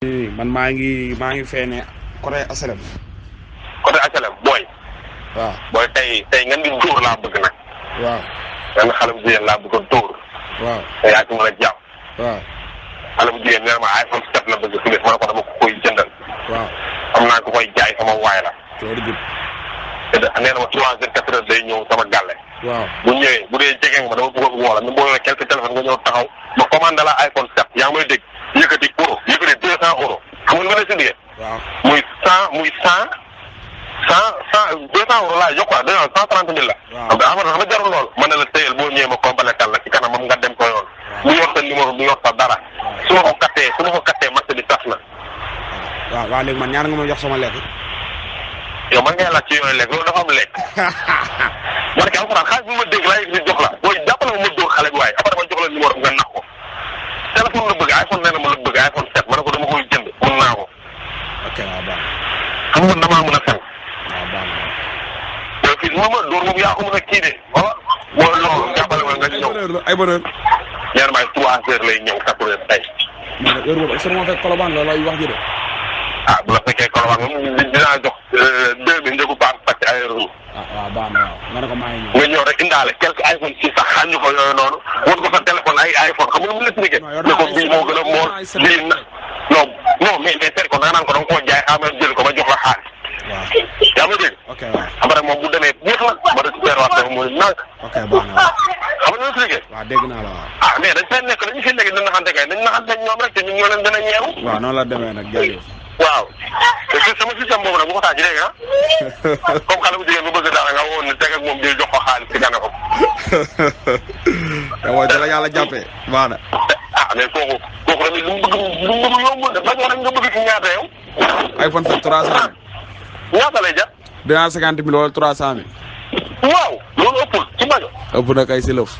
man maa ngi feene côté asalem. côté asalem booy. waaw booy tey nga ni dóor laa bëgg nag. waaw. benn xale bu jigéen laa bëgg a dóor. waaw te yaa ci mën a jàpp. waaw. xale bu jigéen nee na ma iPhone 7 la bëgg a tuddee ma ne ko dama ko koy jëndal. waaw. xam naa ko koy jaay sama waay la. loolu jub. te nee na ma 3 heures 4 heures day ñëw sama gàlle. waaw bu ñëwee bu dee jege nga ma dama bëgg a woo la même boo yoree quelques téléphones nga ñëw taxaw ma commandé la iPhone 7 yaa ngi may dégg yëkkati euro yëkkati 200 euros xam nga lu ma lay sindee. waaw muy 100 200 euros laa jox quoi 130 000 la. waaw xam nga jarul lool mën na la téyel boo ñëwee ma complétal la ci kanamam nga dem ko yoon. bu yor sa numéro bu yor sa dara. su ma ko kattee marché bi tas na. waaw léegi man ñaar nga ma jox sama lekk. yow man ngay laaj ci yooyu lekk loolu dafa am lekk. man kay alxuraan xaalis bi ma dégg laa yëg si jox la booy jàppale ma dóor xale bi waaye après ma jox la numéro nga nax ko. téléphone la bëgg iPhone nee na ma la bëgg iPhone 7 ma ne ko dama koy jënd mën naa ko. ok waaw baax xam nga damaa mën a fen. waaw baax na. te fii ma dóor moom yaa ko mën a kii de wala. wala loolu jàppale ma nga ñëw ay bonne heure. ñaar maay 3 heures lay ñëw 4 heures tey. mais nag heure boobu est-ce que moo fekk Colobane la lay wax ji de. ah bu la fekkee Colobane moom dinaa jox 2000 njëgu paas parce que ay euros. waaw baax na waaw nga ne ko maa ngi ñëw. nga ñëw rek indaale quelques iPhone 6 sax xàññu ko yooyu noonu won ko sa téléphone ay iPhone xam nga mu la expliqué. ne ko bii moo gën a moor bii na non mais tey kon da nga naan ko da nga koo jaay xaaral jël ko ma jox la xaalis. waaw yaa ma dégg. ok waaw après moom bu demee jeex na ma récupéré waat ko mu nànk. ok baax na waaw. xam nga lu ma expliqué. waaw dégg naa la waaw. ah mais dañ fay nekk dañu fi nekk dina naxante kay dañ naxante ñoom rek te ñun ñoo leen gën a ñeewu. waaw noonu la demee nag jaajëf. waaw te sama système boobu nag bu ko taaj léegi ah comme xale bu jigéen bu bëgg dara nga woon ne teg ak moom di jox ko xaalis ci gane ko. te mooy dala yàlla jàppee baax na. ah mais kooku tamit lu mu bëgg yombul de bañ rek nga bëgg ci ñaata yow. iPhone 7 300 ñaata lay jar. 250 000 wala 300 000. waaw loolu ëppul ci baño. ëpp na kay si lëf.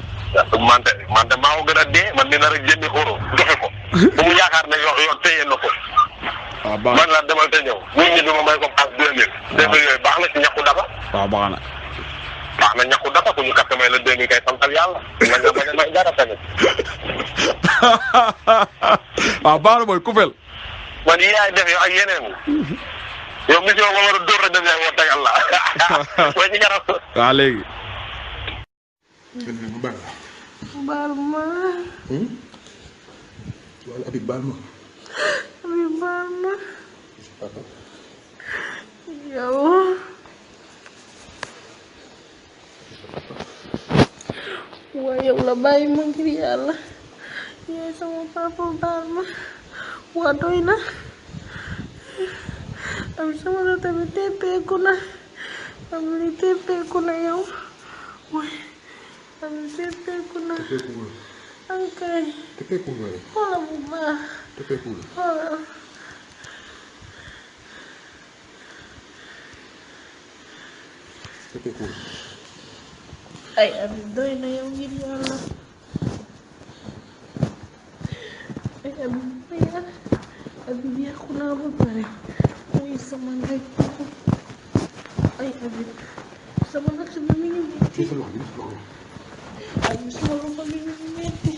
man de maa ko gën a dee man dina rek jëndi euro joxe ko. bu mu yaakaar ne yow téye na ko. waaw baax man la demal te ñëw ñun ñi bi ma may ko pass 2000. 2000 yooyu baax na ci ñàkku dafa. waaw baax na. baax na ñàkku dafa ku ñu kat may la 2000 kay santal yàlla. man nga bañ a may dara tamit. waaw baax na mooy Koufel. man yi yaay def yow ak yeneen. yow mission ba war a dóor rek dem yaa ngi woon tegal la. mooy ci garab. waaw léegi. baal ma. wala Habib baal ma. Habib baal ma. yow. waaye yow la bàyyi ma ngir yàlla. yaay sama papa baal ma. waa doy na. am sama la tamit teppeeku na. am li teppeeku na yow. waaye. am teppeeku na. ankay. Teppeeku nga de. xoolal bu baax. Teppeeku la. xoolal. Teppeeku la. ay Habib doy na yow ngir yàlla. ay Habib yàqu naa ba pare. muy sama ndey. ay Habib. sama nag bi mi ngi metti. ay sama loxo bi mi ngi metti.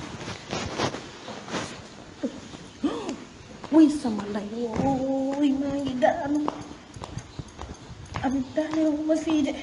muy sama ndey wooy maa ngi daanu. Habib daanewu ma fii de.